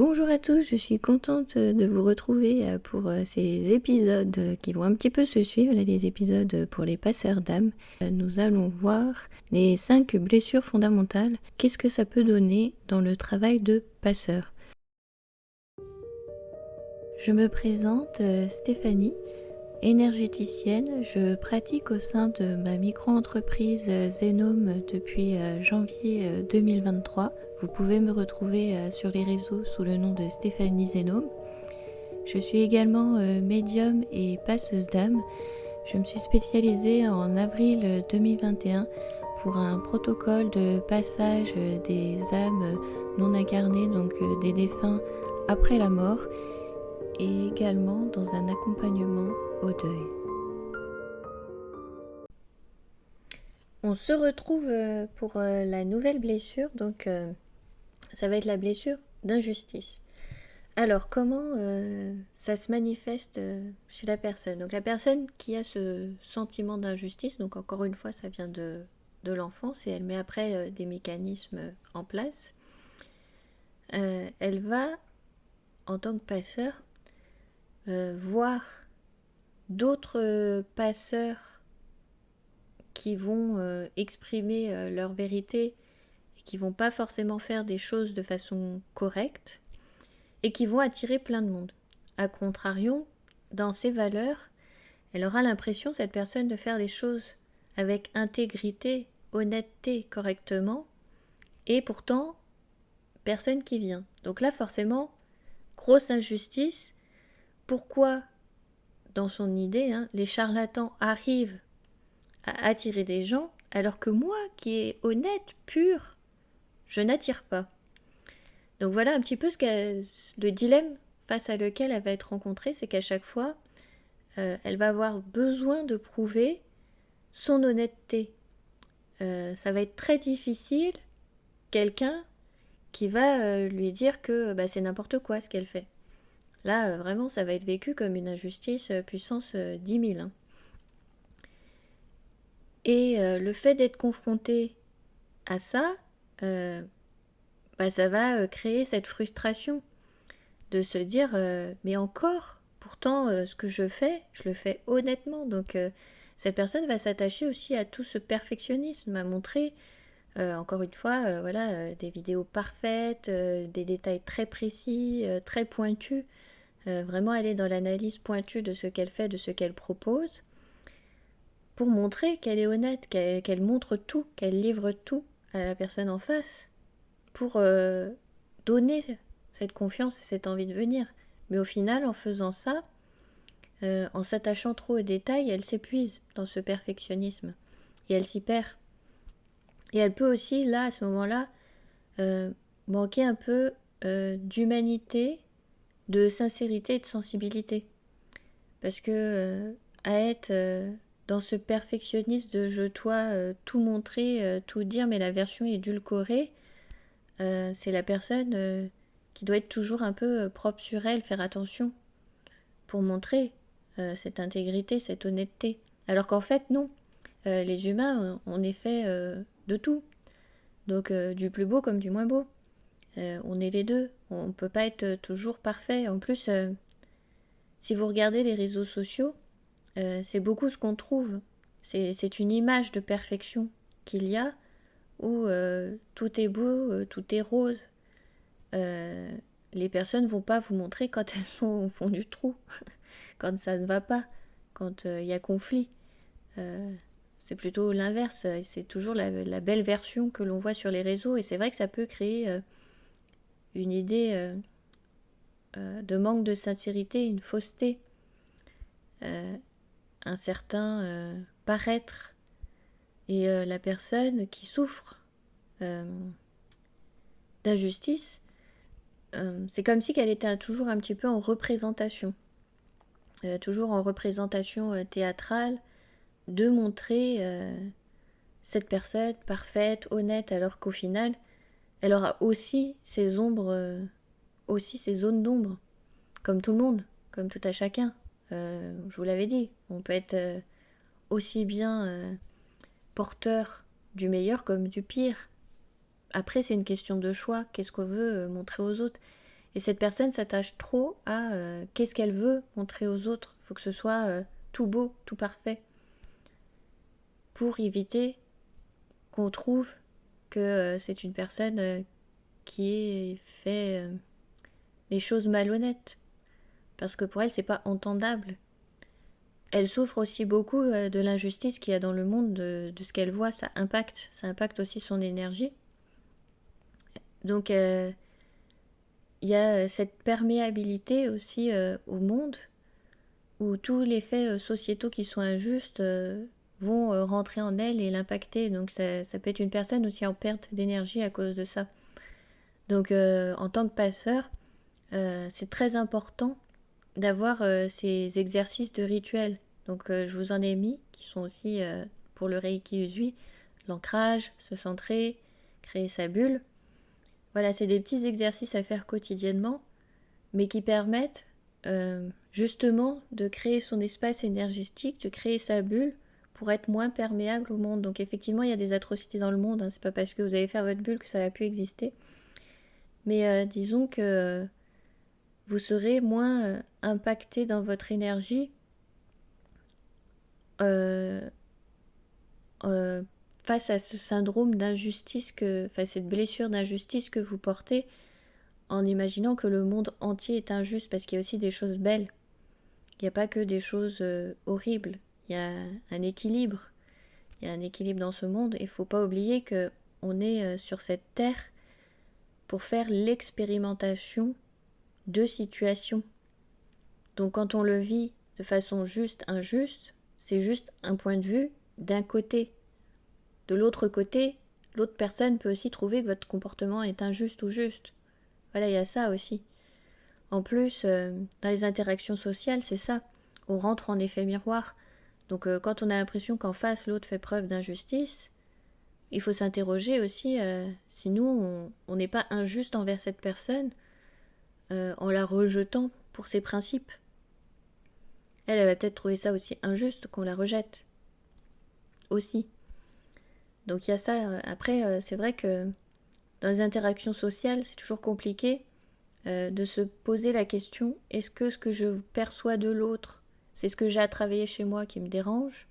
Bonjour à tous, je suis contente de vous retrouver pour ces épisodes qui vont un petit peu se suivre, là, les épisodes pour les passeurs d'âme. Nous allons voir les 5 blessures fondamentales. Qu'est-ce que ça peut donner dans le travail de passeur? Je me présente Stéphanie, énergéticienne. Je pratique au sein de ma micro-entreprise Zenome depuis janvier 2023. Vous pouvez me retrouver sur les réseaux sous le nom de Stéphanie Zenome. Je suis également médium et passeuse d'âme. Je me suis spécialisée en avril 2021 pour un protocole de passage des âmes non incarnées, donc des défunts après la mort, et également dans un accompagnement au deuil. On se retrouve pour la nouvelle blessure, donc ça va être la blessure d'injustice. Alors, comment ça se manifeste chez la personne? Donc, la personne qui a ce sentiment d'injustice, donc encore une fois, ça vient de l'enfance et elle met après des mécanismes en place. Elle va, en tant que passeur, voir d'autres passeurs qui vont exprimer leur vérité et qui vont pas forcément faire des choses de façon correcte et qui vont attirer plein de monde. A contrario, dans ses valeurs, elle aura l'impression, cette personne, de faire les choses avec intégrité, honnêteté, correctement, et pourtant, personne qui vient. Donc là, forcément, grosse injustice. Pourquoi, dans son idée, les charlatans arrivent à attirer des gens, alors que moi, qui est honnête, pur, je n'attire pas. Donc voilà un petit peu le dilemme face à lequel elle va être rencontrée, c'est qu'à chaque fois, elle va avoir besoin de prouver son honnêteté. Ça va être très difficile, quelqu'un qui va lui dire que c'est n'importe quoi ce qu'elle fait. Là, vraiment, ça va être vécu comme une injustice puissance 10 000. Et le fait d'être confronté à ça, ça va créer cette frustration de se dire mais encore, pourtant ce que je le fais honnêtement. Donc cette personne va s'attacher aussi à tout ce perfectionnisme, à montrer encore une fois des vidéos parfaites, des détails très précis, très pointus, vraiment aller dans l'analyse pointue de ce qu'elle fait, de ce qu'elle propose, pour montrer qu'elle est honnête, qu'elle montre tout, qu'elle livre tout à la personne en face, pour donner cette confiance et cette envie de venir. Mais au final, en faisant ça, en s'attachant trop aux détails, elle s'épuise dans ce perfectionnisme et elle s'y perd. Et elle peut aussi, là, à ce moment-là, manquer un peu d'humanité, de sincérité et de sensibilité. Parce que à être dans ce perfectionnisme de je dois tout montrer, tout dire, mais la version édulcorée, c'est la personne qui doit être toujours un peu propre sur elle, faire attention pour montrer cette intégrité, cette honnêteté. Alors qu'en fait, non. Les humains, on est fait de tout. Donc du plus beau comme du moins beau. On est les deux. On ne peut pas être toujours parfait. En plus, si vous regardez les réseaux sociaux, c'est beaucoup ce qu'on trouve. C'est une image de perfection qu'il y a où tout est beau, tout est rose. Les personnes vont pas vous montrer quand elles sont au fond du trou, quand ça ne va pas, quand il y a conflit. C'est plutôt l'inverse, c'est toujours la belle version que l'on voit sur les réseaux, et c'est vrai que ça peut créer une idée de manque de sincérité, une fausseté, un certain paraître, et la personne qui souffre d'injustice, c'est comme si qu'elle était toujours un petit peu en représentation, toujours en représentation théâtrale, de montrer cette personne parfaite, honnête, alors qu'au final, elle aura aussi ses ombres, aussi ses zones d'ombre, comme tout le monde, comme tout à chacun. Je vous l'avais dit, on peut être aussi bien porteur du meilleur comme du pire. Après, c'est une question de choix, qu'est-ce qu'on veut montrer aux autres. Et cette personne s'attache trop à qu'est-ce qu'elle veut montrer aux autres. Il faut que ce soit tout beau, tout parfait, pour éviter qu'on trouve que c'est une personne qui fait des choses malhonnêtes. Parce que pour elle, c'est pas entendable. Elle souffre aussi beaucoup de l'injustice qu'il y a dans le monde, de ce qu'elle voit, ça impacte aussi son énergie. Donc il y a cette perméabilité aussi au monde, où tous les faits sociétaux qui sont injustes vont rentrer en elle et l'impacter. Donc ça peut être une personne aussi en perte d'énergie à cause de ça. Donc en tant que passeur, c'est très important d'avoir ces exercices de rituel. Donc je vous en ai mis, qui sont aussi pour le Reiki Usui, l'ancrage, se centrer, créer sa bulle. Voilà, c'est des petits exercices à faire quotidiennement, mais qui permettent justement de créer son espace énergétique, de créer sa bulle pour être moins perméable au monde. Donc effectivement, il y a des atrocités dans le monde, hein. C'est pas parce que vous avez fait votre bulle que ça va plus exister. Mais disons que vous serez moins impacté dans votre énergie face à ce syndrome d'injustice, cette blessure d'injustice que vous portez, en imaginant que le monde entier est injuste, parce qu'il y a aussi des choses belles. Il n'y a pas que des choses horribles. Il y a un équilibre. Il y a un équilibre dans ce monde. Et il ne faut pas oublier qu'on est sur cette terre pour faire l'expérimentation de situations. Donc quand on le vit de façon juste, injuste, c'est juste un point de vue d'un côté. De l'autre côté, l'autre personne peut aussi trouver que votre comportement est injuste ou juste. Voilà, il y a ça aussi. En plus, dans les interactions sociales, c'est ça. On rentre en effet miroir. Donc quand on a l'impression qu'en face, l'autre fait preuve d'injustice, il faut s'interroger aussi si nous, on n'est pas injuste envers cette personne en la rejetant pour ses principes. Elle va peut-être trouver ça aussi injuste qu'on la rejette. Aussi. Donc il y a ça. Après, c'est vrai que dans les interactions sociales, c'est toujours compliqué de se poser la question, est-ce que ce que je perçois de l'autre, c'est ce que j'ai à travailler chez moi qui me dérange,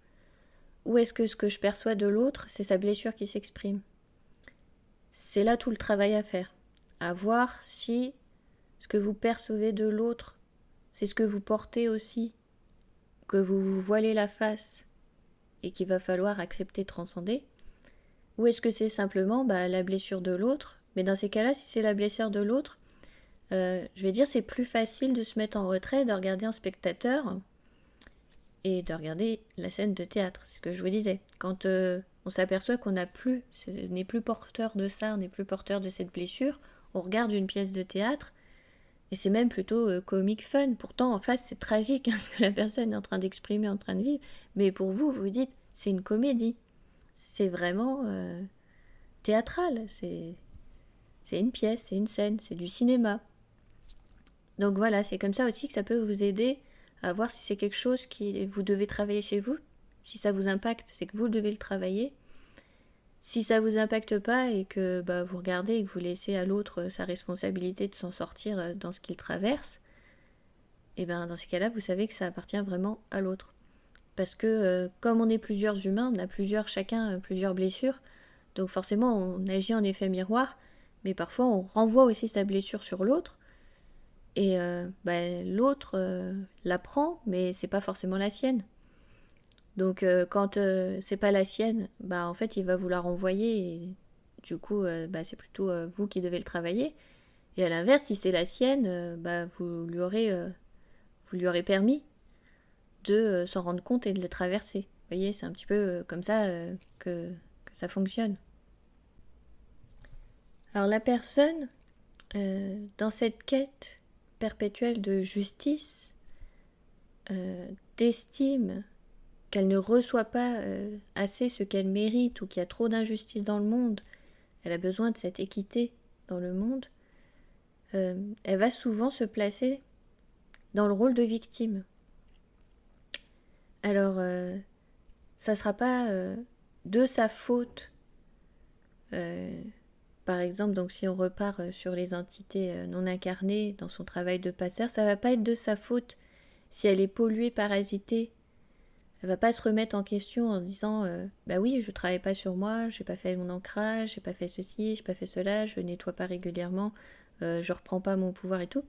ou est-ce que ce que je perçois de l'autre, c'est sa blessure qui s'exprime? C'est là tout le travail à faire. À voir si ce que vous percevez de l'autre, c'est ce que vous portez aussi, que vous vous voilez la face et qu'il va falloir accepter, transcender, ou est-ce que c'est simplement la blessure de l'autre? Mais dans ces cas-là, si c'est la blessure de l'autre, je vais dire c'est plus facile de se mettre en retrait, de regarder un spectateur et de regarder la scène de théâtre. C'est ce que je vous disais. Quand on s'aperçoit qu'on n'est plus porteur de ça, on n'est plus porteur de cette blessure, on regarde une pièce de théâtre et c'est même plutôt comique fun. Pourtant en face c'est tragique ce que la personne est en train d'exprimer, en train de vivre. Mais pour vous, vous dites c'est une comédie. C'est vraiment théâtral. C'est une pièce, c'est une scène, c'est du cinéma. Donc voilà, c'est comme ça aussi que ça peut vous aider à voir si c'est quelque chose que vous devez travailler chez vous. Si ça vous impacte, c'est que vous devez le travailler. Si ça vous impacte pas et que vous regardez et que vous laissez à l'autre sa responsabilité de s'en sortir dans ce qu'il traverse, et dans ces cas-là, vous savez que ça appartient vraiment à l'autre. Parce que comme on est plusieurs humains, on a chacun plusieurs blessures, donc forcément on agit en effet miroir, mais parfois on renvoie aussi sa blessure sur l'autre. Et l'autre la prend, mais c'est pas forcément la sienne. Donc quand c'est pas la sienne, en fait il va vous la renvoyer et du coup c'est plutôt vous qui devez le travailler. Et à l'inverse, si c'est la sienne, vous lui aurez permis de s'en rendre compte et de le traverser. Vous voyez, c'est un petit peu comme ça que ça fonctionne. Alors la personne, dans cette quête perpétuelle de justice, d'estime qu'elle ne reçoit pas assez ce qu'elle mérite ou qu'il y a trop d'injustice dans le monde, elle a besoin de cette équité dans le monde, elle va souvent se placer dans le rôle de victime. Alors, ça ne sera pas de sa faute par exemple, donc si on repart sur les entités non incarnées dans son travail de passeur, ça va pas être de sa faute si elle est polluée, parasitée. Elle va pas se remettre en question en se disant bah oui, je travaille pas sur moi, j'ai pas fait mon ancrage, j'ai pas fait ceci, j'ai pas fait cela, je nettoie pas régulièrement, je reprends pas mon pouvoir et tout.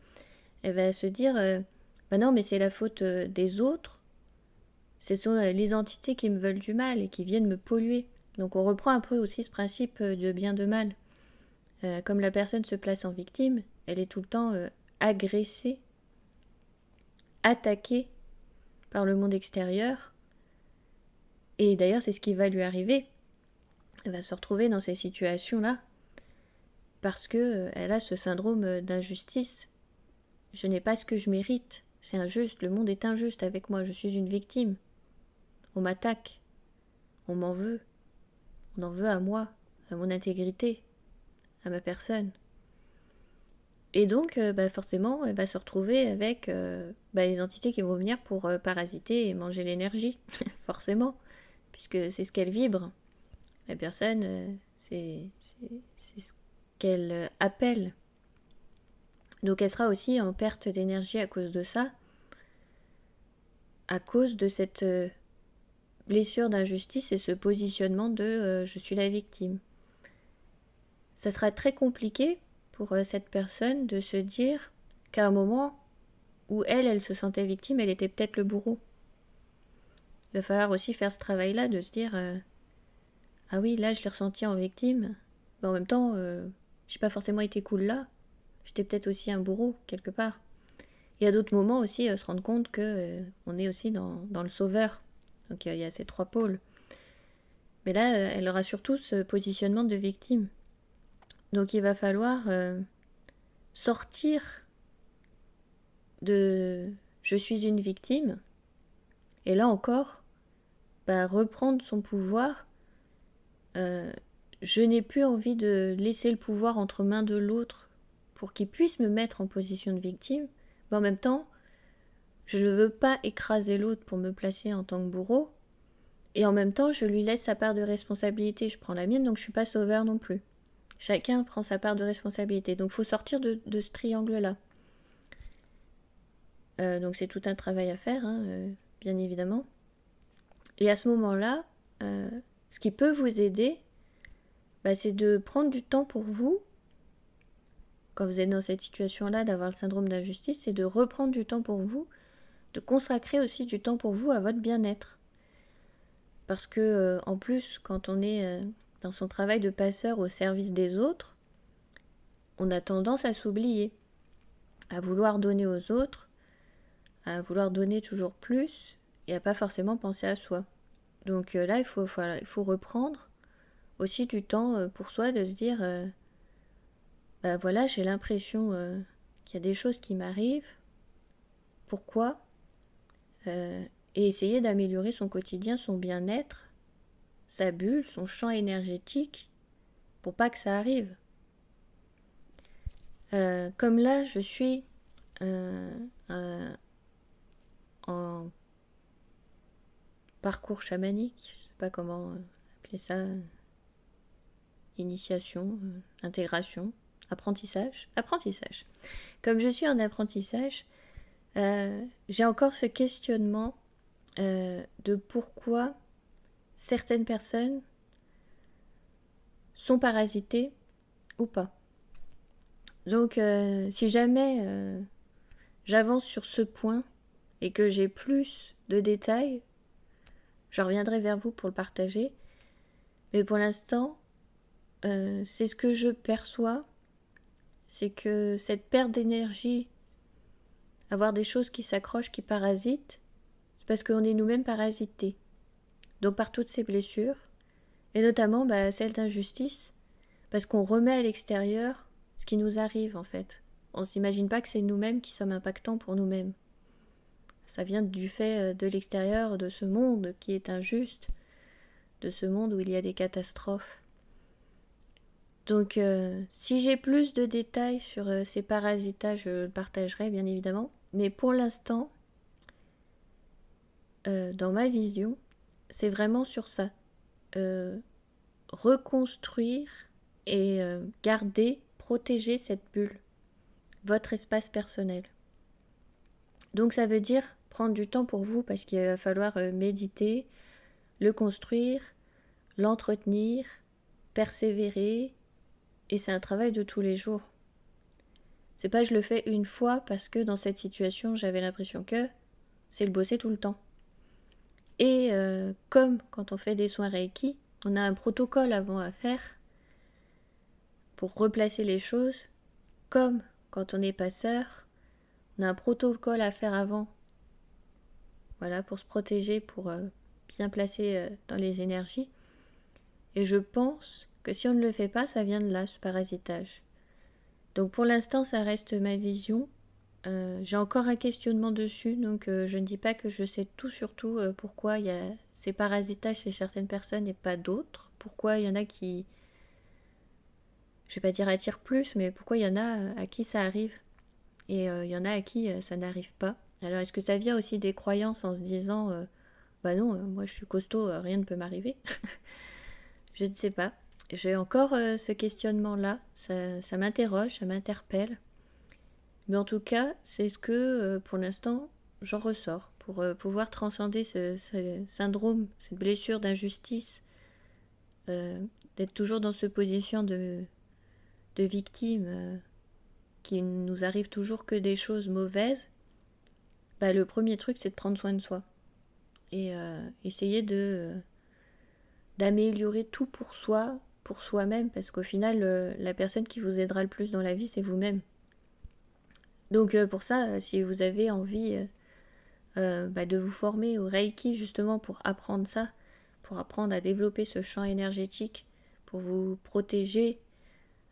Elle va se dire bah non, mais c'est la faute des autres. Ce sont les entités qui me veulent du mal et qui viennent me polluer. Donc on reprend un peu aussi ce principe de bien de mal. Comme la personne se place en victime, elle est tout le temps agressée, attaquée par le monde extérieur. Et d'ailleurs, c'est ce qui va lui arriver. Elle va se retrouver dans ces situations-là parce que elle a ce syndrome d'injustice. Je n'ai pas ce que je mérite. C'est injuste. Le monde est injuste avec moi. Je suis une victime. On m'attaque. On m'en veut. On en veut à moi, à mon intégrité, à ma personne. Et donc, forcément, elle va se retrouver avec les entités qui vont venir pour parasiter et manger l'énergie, forcément, puisque c'est ce qu'elle vibre. La personne, c'est ce qu'elle appelle. Donc elle sera aussi en perte d'énergie à cause de ça, à cause de cette blessure d'injustice et ce positionnement de je suis la victime. Ça sera très compliqué pour cette personne de se dire qu'à un moment où elle se sentait victime, elle était peut-être le bourreau. Il va falloir aussi faire ce travail-là, de se dire ah oui, là je l'ai ressenti en victime, mais en même temps, j'ai pas forcément été cool là, j'étais peut-être aussi un bourreau quelque part. Il y a d'autres moments aussi, se rendre compte que on est aussi dans le sauveur. Donc il y a ces trois pôles. Mais là, elle aura surtout ce positionnement de victime. Donc il va falloir sortir de je suis une victime, et là encore, reprendre son pouvoir. Je n'ai plus envie de laisser le pouvoir entre mains de l'autre pour qu'il puisse me mettre en position de victime, mais en même temps, je ne veux pas écraser l'autre pour me placer en tant que bourreau, et en même temps, je lui laisse sa part de responsabilité, je prends la mienne, donc je ne suis pas sauveur non plus. Chacun prend sa part de responsabilité, donc il faut sortir de ce triangle-là. Donc c'est tout un travail à faire, bien évidemment. Et à ce moment-là, ce qui peut vous aider, c'est de prendre du temps pour vous, quand vous êtes dans cette situation-là, d'avoir le syndrome d'injustice, c'est de reprendre du temps pour vous, de consacrer aussi du temps pour vous à votre bien-être. Parce que, en plus, quand on est dans son travail de passeur au service des autres, on a tendance à s'oublier, à vouloir donner aux autres, à vouloir donner toujours plus, et à pas forcément penser à soi. Donc là, il faut reprendre aussi du temps pour soi, de se dire voilà, j'ai l'impression qu'il y a des choses qui m'arrivent. Pourquoi et essayer d'améliorer son quotidien, son bien-être, sa bulle, son champ énergétique, pour pas que ça arrive. Comme là, je suis en parcours chamanique, je sais pas comment appeler ça, initiation, intégration, apprentissage. Comme je suis en apprentissage, j'ai encore ce questionnement de pourquoi certaines personnes sont parasitées ou pas. Donc si jamais j'avance sur ce point et que j'ai plus de détails, je reviendrai vers vous pour le partager. Mais pour l'instant, c'est ce que je perçois, c'est que cette perte d'énergie, avoir des choses qui s'accrochent, qui parasitent, c'est parce qu'on est nous-mêmes parasités. Donc par toutes ces blessures, et notamment celle d'injustice, parce qu'on remet à l'extérieur ce qui nous arrive en fait. On ne s'imagine pas que c'est nous-mêmes qui sommes impactants pour nous-mêmes. Ça vient du fait de l'extérieur, de ce monde qui est injuste, de ce monde où il y a des catastrophes. Donc si j'ai plus de détails sur ces parasitages, je le partagerai bien évidemment. Mais pour l'instant, dans ma vision, c'est vraiment sur ça. Reconstruire et garder, protéger cette bulle, votre espace personnel. Donc ça veut dire prendre du temps pour vous parce qu'il va falloir méditer, le construire, l'entretenir, persévérer, et c'est un travail de tous les jours. C'est pas je le fais une fois parce que dans cette situation j'avais l'impression que c'est le bosser tout le temps. Et comme quand on fait des soins Reiki, on a un protocole avant à faire pour replacer les choses, comme quand on est passeur, on a un protocole à faire avant. Voilà, pour se protéger, pour bien placer dans les énergies. Et je pense que si on ne le fait pas, ça vient de là, ce parasitage. Donc pour l'instant, ça reste ma vision. J'ai encore un questionnement dessus, donc je ne dis pas que je sais tout sur tout pourquoi il y a ces parasitages chez certaines personnes et pas d'autres. Pourquoi il y en a qui, je vais pas dire attirent plus, mais pourquoi il y en a à qui ça arrive et il y en a à qui ça n'arrive pas. Alors est-ce que ça vient aussi des croyances en se disant bah non, moi je suis costaud, rien ne peut m'arriver. Je ne sais pas. J'ai encore ce questionnement-là, ça m'interroge, ça m'interpelle. Mais en tout cas, c'est ce que, pour l'instant, j'en ressors. Pour pouvoir transcender ce syndrome, cette blessure d'injustice, d'être toujours dans cette position de victime, qui nous arrive toujours que des choses mauvaises, bah, le premier truc, c'est de prendre soin de soi. Et essayer d'améliorer tout pour soi, pour soi-même, parce qu'au final, la personne qui vous aidera le plus dans la vie, c'est vous-même. Donc pour ça, si vous avez envie de vous former au Reiki justement pour apprendre ça, pour apprendre à développer ce champ énergétique, pour vous protéger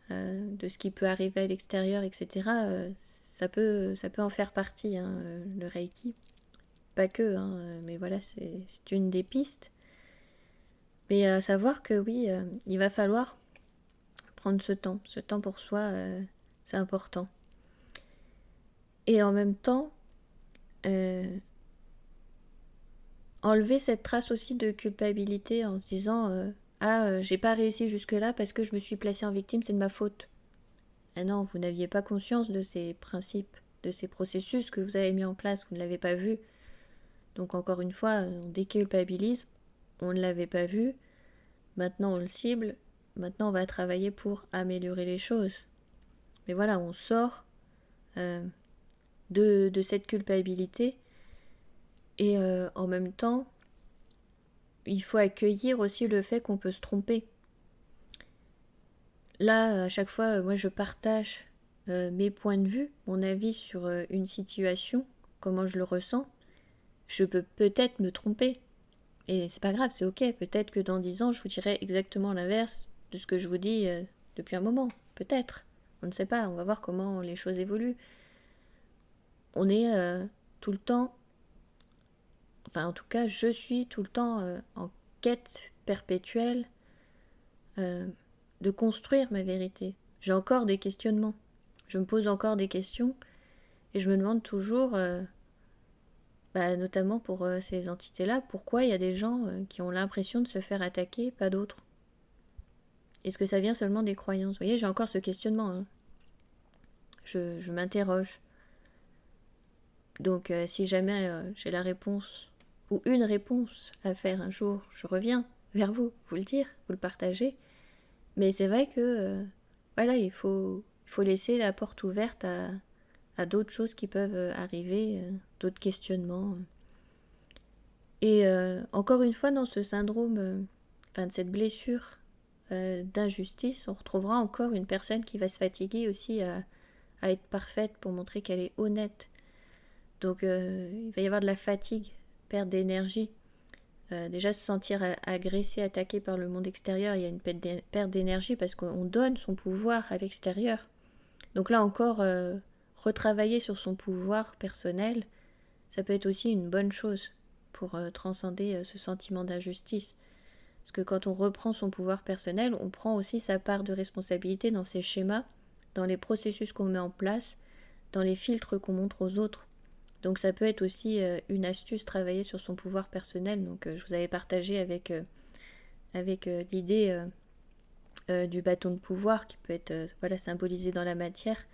de ce qui peut arriver à l'extérieur, etc., ça peut en faire partie, hein, le Reiki. Pas que, hein, mais voilà, c'est une des pistes. Mais à savoir que oui, il va falloir prendre ce temps pour soi, c'est important. Et en même temps, enlever cette trace aussi de culpabilité en se disant j'ai pas réussi jusque-là parce que je me suis placée en victime, c'est de ma faute. Ah non, vous n'aviez pas conscience de ces principes, de ces processus que vous avez mis en place, vous ne l'avez pas vu. Donc encore une fois, on déculpabilise, on ne l'avait pas vu, maintenant on le cible, maintenant on va travailler pour améliorer les choses. Mais voilà, on sort de cette culpabilité et en même temps, il faut accueillir aussi le fait qu'on peut se tromper. Là, à chaque fois, moi je partage mes points de vue, mon avis sur une situation, comment je le ressens. Je peux peut-être me tromper. Et c'est pas grave, c'est ok. Peut-être que dans 10 ans, je vous dirai exactement l'inverse de ce que je vous dis depuis un moment. Peut-être. On ne sait pas. On va voir comment les choses évoluent. On est tout le temps... Enfin, en tout cas, je suis tout le temps en quête perpétuelle de construire ma vérité. J'ai encore des questionnements. Je me pose encore des questions et je me demande toujours... notamment pour ces entités-là, pourquoi il y a des gens qui ont l'impression de se faire attaquer, pas d'autres? Est-ce que ça vient seulement des croyances? Vous voyez, j'ai encore ce questionnement. Hein. Je m'interroge. Donc, si jamais j'ai la réponse, ou une réponse à faire un jour, je reviens vers vous, vous le dire, vous le partager. Mais c'est vrai que, voilà, il faut laisser la porte ouverte à d'autres choses qui peuvent arriver, d'autres questionnements. Et encore une fois, dans ce syndrome, de cette blessure d'injustice, on retrouvera encore une personne qui va se fatiguer aussi à être parfaite pour montrer qu'elle est honnête. Donc il va y avoir de la fatigue, perte d'énergie. Déjà se sentir agressé, attaqué par le monde extérieur, il y a une perte d'énergie parce qu'on donne son pouvoir à l'extérieur. Donc là encore, retravailler sur son pouvoir personnel, ça peut être aussi une bonne chose pour transcender ce sentiment d'injustice. Parce que quand on reprend son pouvoir personnel, on prend aussi sa part de responsabilité dans ses schémas, dans les processus qu'on met en place, dans les filtres qu'on montre aux autres. Donc ça peut être aussi une astuce, travailler sur son pouvoir personnel. Donc je vous avais partagé avec l'idée du bâton de pouvoir qui peut être symbolisé dans la matière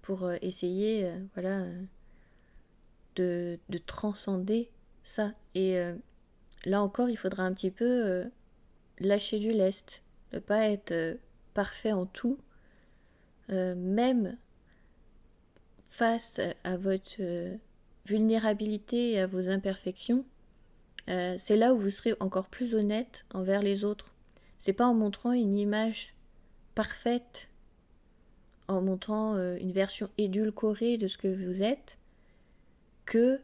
pour essayer de transcender ça. Et là encore, il faudra un petit peu lâcher du lest, ne pas être parfait en tout, même face à votre vulnérabilité et à vos imperfections. C'est là où vous serez encore plus honnête envers les autres. C'est pas en montrant une image parfaite, en montrant une version édulcorée de ce que vous êtes, que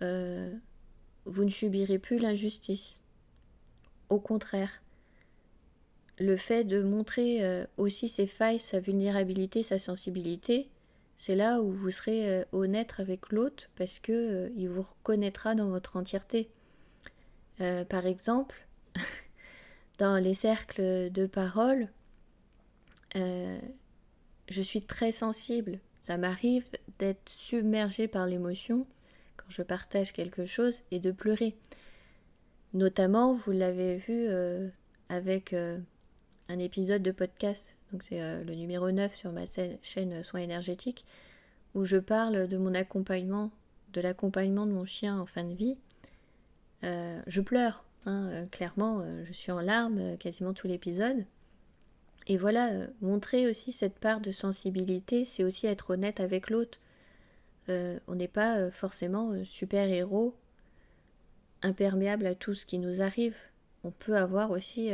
vous ne subirez plus l'injustice. Au contraire, le fait de montrer aussi ses failles, sa vulnérabilité, sa sensibilité, c'est là où vous serez honnête avec l'autre parce que il vous reconnaîtra dans votre entièreté. Par exemple, dans les cercles de parole, je suis très sensible. Ça m'arrive d'être submergée par l'émotion quand je partage quelque chose et de pleurer. Notamment, vous l'avez vu avec un épisode de podcast, donc c'est le numéro 9 sur ma chaîne Soins énergétiques, où je parle de mon accompagnement, de l'accompagnement de mon chien en fin de vie. Je pleure, clairement, je suis en larmes quasiment tout l'épisode. Et voilà, montrer aussi cette part de sensibilité, c'est aussi être honnête avec l'autre. On n'est pas forcément super-héros, imperméable à tout ce qui nous arrive. On peut avoir aussi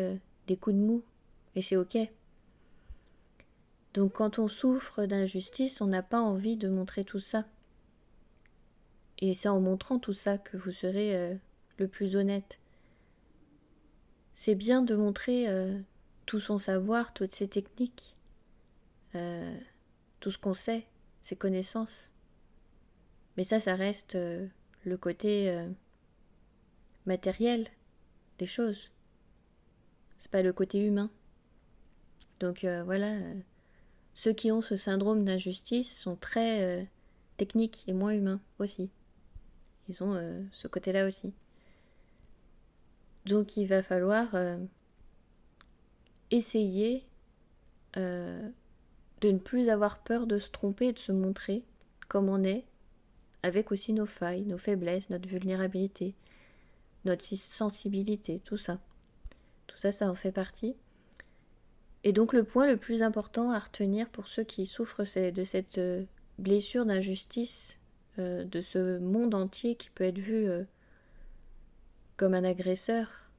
des coups de mou, et c'est ok. Donc quand on souffre d'injustice, on n'a pas envie de montrer tout ça. Et c'est en montrant tout ça que vous serez le plus honnête. C'est bien de montrer tout son savoir, toutes ses techniques, tout ce qu'on sait, ses connaissances. Mais ça reste le côté matériel des choses. C'est pas le côté humain. Donc ceux qui ont ce syndrome d'injustice sont très techniques et moins humains aussi. Ils ont ce côté-là aussi. Donc il va falloir essayer de ne plus avoir peur de se tromper et de se montrer comme on est, avec aussi nos failles, nos faiblesses, notre vulnérabilité, notre sensibilité, tout ça. Tout ça, ça en fait partie. Et donc le point le plus important à retenir pour ceux qui souffrent de cette blessure d'injustice, de ce monde entier qui peut être vu comme un agresseur,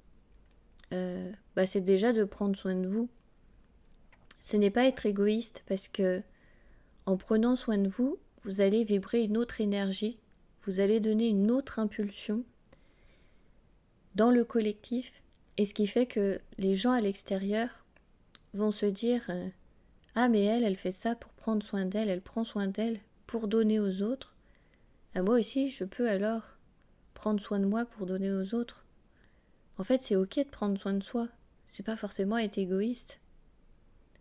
c'est déjà de prendre soin de vous. Ce n'est pas être égoïste parce que en prenant soin de vous, vous allez vibrer une autre énergie, vous allez donner une autre impulsion dans le collectif, et ce qui fait que les gens à l'extérieur vont se dire ah mais elle fait ça pour prendre soin d'elle, elle prend soin d'elle pour donner aux autres. Ah, moi aussi je peux alors prendre soin de moi pour donner aux autres. En fait c'est ok de prendre soin de soi, c'est pas forcément être égoïste,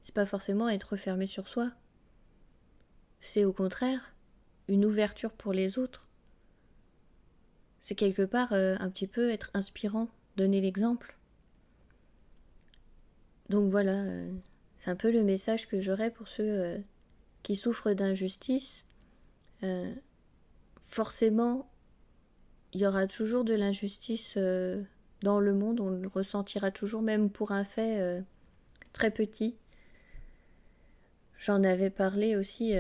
c'est pas forcément être refermé sur soi. C'est au contraire une ouverture pour les autres. C'est quelque part un petit peu être inspirant, donner l'exemple. Donc voilà, c'est un peu le message que j'aurais pour ceux qui souffrent d'injustice. Forcément, il y aura toujours de l'injustice dans le monde, on le ressentira toujours, même pour un fait très petit. J'en avais parlé aussi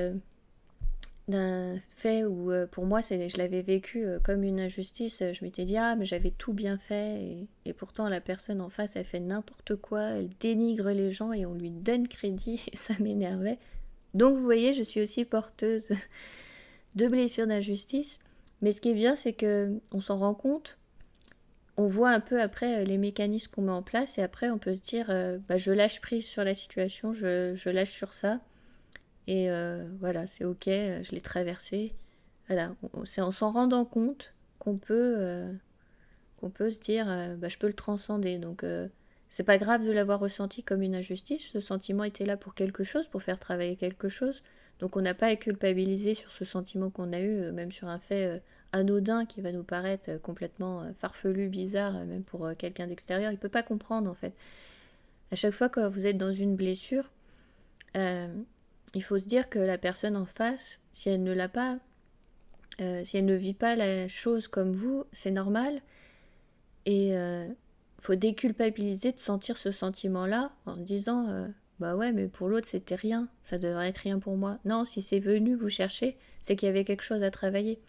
d'un fait où pour moi je l'avais vécu comme une injustice. Je m'étais dit mais j'avais tout bien fait et pourtant la personne en face elle fait n'importe quoi, elle dénigre les gens et on lui donne crédit et ça m'énervait. Donc vous voyez, je suis aussi porteuse de blessures d'injustice, mais ce qui est bien c'est que on s'en rend compte, on voit un peu après les mécanismes qu'on met en place et après on peut se dire je lâche prise sur la situation, je lâche sur ça. Et voilà, c'est ok, je l'ai traversé. Voilà, c'est en s'en rendant compte qu'on peut se dire, je peux le transcender. Donc, c'est pas grave de l'avoir ressenti comme une injustice. Ce sentiment était là pour quelque chose, pour faire travailler quelque chose. Donc, on n'a pas à culpabiliser sur ce sentiment qu'on a eu, même sur un fait anodin qui va nous paraître complètement farfelu, bizarre, même pour quelqu'un d'extérieur. Il peut pas comprendre, en fait. À chaque fois que vous êtes dans une blessure, il faut se dire que la personne en face, si elle ne l'a pas, si elle ne vit pas la chose comme vous, c'est normal. Et faut déculpabiliser de sentir ce sentiment-là en se disant bah ouais, mais pour l'autre c'était rien, ça devrait être rien pour moi. Non, si c'est venu vous chercher, c'est qu'il y avait quelque chose à travailler.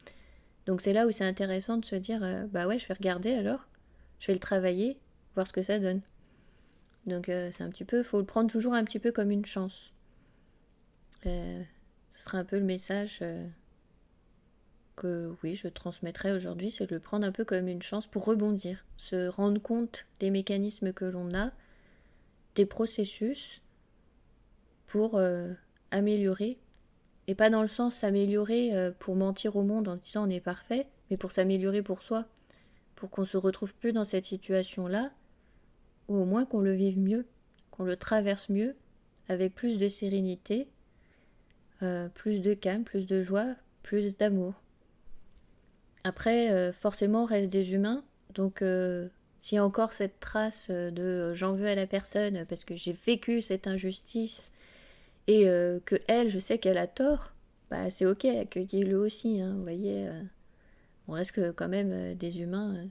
Donc c'est là où c'est intéressant de se dire bah ouais, je vais regarder alors, je vais le travailler, voir ce que ça donne. Donc c'est un petit peu, faut le prendre toujours un petit peu comme une chance. Ce sera un peu le message que oui, je transmettrai aujourd'hui, c'est de le prendre un peu comme une chance pour rebondir, se rendre compte des mécanismes que l'on a, des processus pour améliorer, et pas dans le sens s'améliorer pour mentir au monde en disant on est parfait, mais pour s'améliorer pour soi, pour qu'on se retrouve plus dans cette situation-là, ou au moins qu'on le vive mieux, qu'on le traverse mieux, avec plus de sérénité, plus de calme, plus de joie, plus d'amour. Après, forcément, on reste des humains, donc s'il y a encore cette trace de j'en veux à la personne parce que j'ai vécu cette injustice et que elle, je sais qu'elle a tort, bah c'est ok, accueillez-le aussi, hein, vous voyez, on reste quand même des humains,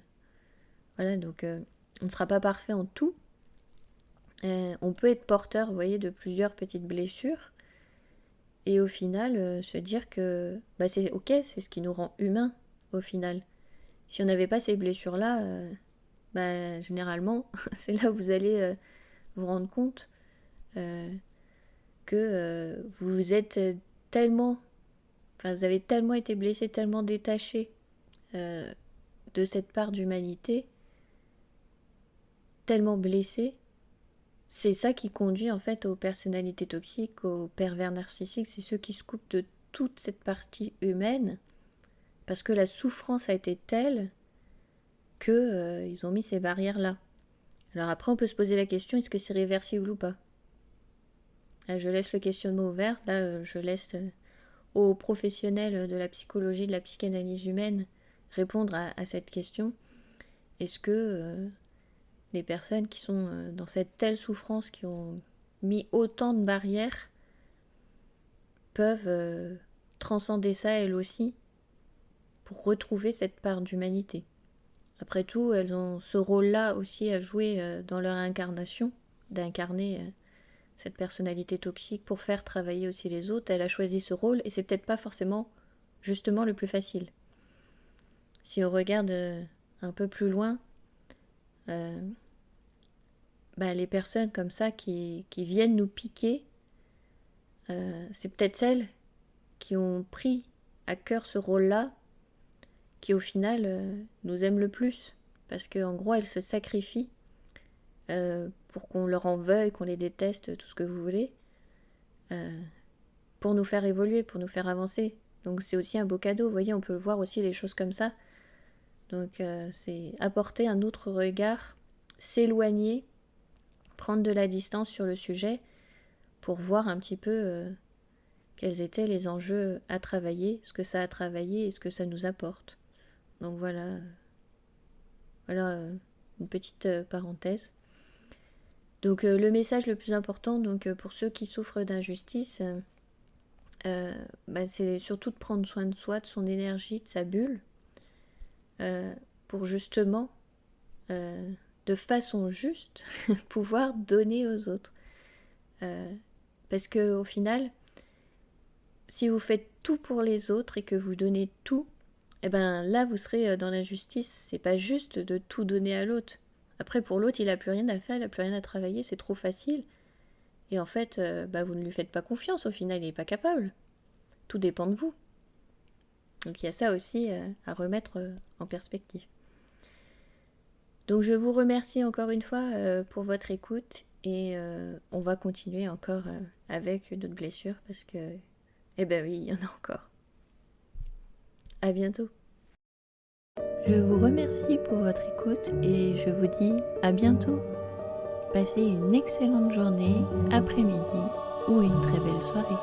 voilà, donc on ne sera pas parfait en tout. On peut être porteur, vous voyez, de plusieurs petites blessures et au final se dire que bah, c'est ok, c'est ce qui nous rend humains au final. Si on n'avait pas ces blessures-là, bah, généralement, c'est là où vous allez vous rendre compte que vous êtes tellement, enfin vous avez tellement été blessé, tellement détaché de cette part d'humanité, tellement blessé. C'est ça qui conduit en fait aux personnalités toxiques, aux pervers narcissiques, c'est ceux qui se coupent de toute cette partie humaine parce que la souffrance a été telle que ils ont mis ces barrières-là. Alors après, on peut se poser la question, est-ce que c'est réversible ou pas? Là, je laisse le questionnement ouvert. Là, je laisse aux professionnels de la psychologie, de la psychanalyse humaine répondre à cette question. Est-ce que les personnes qui sont dans cette telle souffrance, qui ont mis autant de barrières, peuvent transcender ça elles aussi pour retrouver cette part d'humanité? Après tout, elles ont ce rôle-là aussi à jouer dans leur incarnation, d'incarner cette personnalité toxique pour faire travailler aussi les autres. Elle a choisi ce rôle et c'est peut-être pas forcément justement le plus facile. Si on regarde un peu plus loin, les personnes comme ça qui viennent nous piquer, c'est peut-être celles qui ont pris à cœur ce rôle-là qui au final nous aiment le plus. Parce qu'en gros, elles se sacrifient pour qu'on leur en veuille, qu'on les déteste, tout ce que vous voulez, pour nous faire évoluer, pour nous faire avancer. Donc c'est aussi un beau cadeau, vous voyez, on peut voir aussi les choses comme ça. Donc c'est apporter un autre regard, s'éloigner, prendre de la distance sur le sujet pour voir un petit peu quels étaient les enjeux à travailler, ce que ça a travaillé et ce que ça nous apporte. Donc voilà une petite parenthèse. Donc le message le plus important donc, pour ceux qui souffrent d'injustice, c'est surtout de prendre soin de soi, de son énergie, de sa bulle, pour justement, de façon juste, pouvoir donner aux autres. Parce qu'au final, si vous faites tout pour les autres et que vous donnez tout, là vous serez dans l'injustice. C'est pas juste de tout donner à l'autre. Après pour l'autre il n'a plus rien à faire, il n'a plus rien à travailler, c'est trop facile. Et en fait vous ne lui faites pas confiance, au final il n'est pas capable. Tout dépend de vous. Donc il y a ça aussi à remettre en perspective. Donc je vous remercie encore une fois pour votre écoute et on va continuer encore avec d'autres blessures parce que, oui, il y en a encore. À bientôt. Je vous remercie pour votre écoute et je vous dis à bientôt. Passez une excellente journée, après-midi ou une très belle soirée.